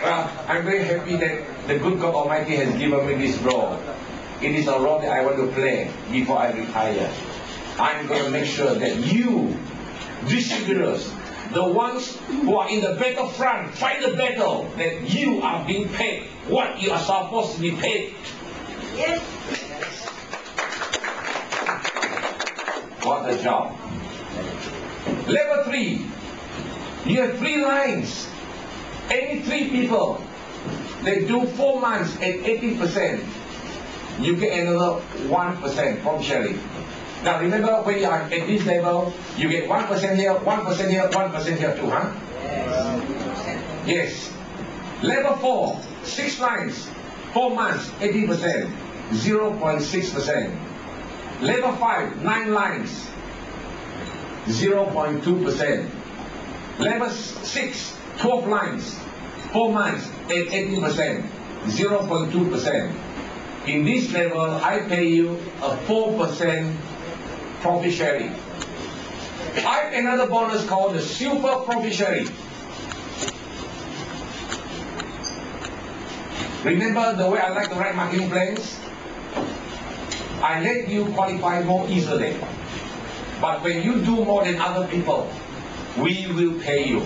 Well, I'm very happy that the good God Almighty has given me this role. It is a role that I want to play before I retire. I'm going to make sure that you, distributors, the ones who are in the battlefront, fight the battle, that you are being paid what you are supposed to be paid. Yes. What a job. Level 3, you have 3 lines. Any 3 people, they do 4 months at 18%, you get another 1% from sharing. Now remember, when you are at this level, you get 1% here, 1% here, 1% here too, huh? Yes. Level 4, 6 lines, 4 months, 18%, 0.6%. Level 5, 9 lines, 0.2%. Level 6, 12 lines, 4 months at 18%, 0.2%. In this level, I pay you a 4% profit sharing. I have another bonus called the super profit sharing. Remember the way I like to write marketing plans? I let you qualify more easily. But when you do more than other people, we will pay you.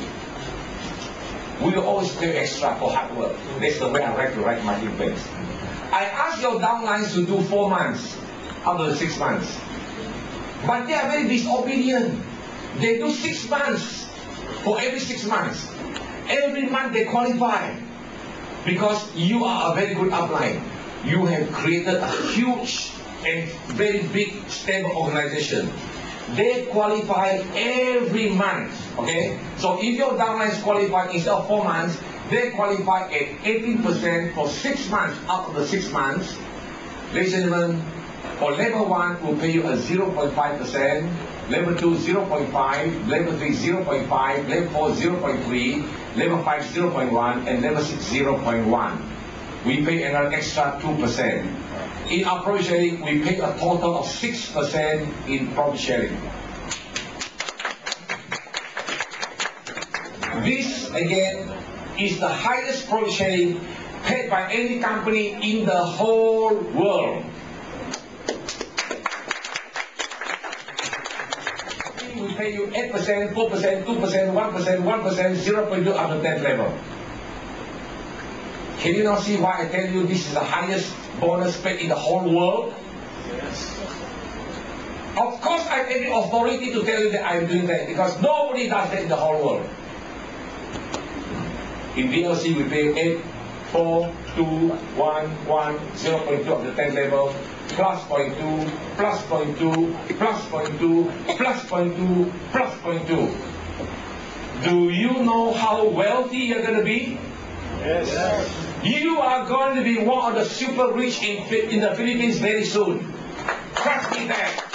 We will always pay extra for hard work. That's the way I like to write marketing plans. I ask your downlines to do 4 months out of the 6 months. But they are very disobedient. They do 6 months for every 6 months. Every month they qualify. Because you are a very good upline. You have created a huge and very big, stable organization. They qualify every month, okay? So if your downlines qualify instead of 4 months, they qualify at 18% for 6 months out of the 6 months. Ladies and gentlemen, for level 1, we'll pay you a 0.5%, level 2, 0.5, level 3, 0.5, level 4, 0.3, level 5, 0.1, and level 6, 0.1. We pay another extra 2%. In our profit sharing, we pay a total of 6% in profit sharing. This, again, is the highest profit sharing paid by any company in the whole world. We pay you 8%, 4%, 2%, 1%, 1%, 0.2 up to 10th level. Can you now see why I tell you this is the highest bonus paid in the whole world? Yes. Of course I have the authority to tell you that I am doing that, because nobody does that in the whole world. In VLC we pay 8, 4, 2, 1, 1, 0.2 up to 10th level, plus 0.2, plus 0.2, plus 0.2, plus 0.2, plus 0.2. Do you know how wealthy you're going to be? Yes. You are going to be one of the super rich in the Philippines very soon. Trust me that.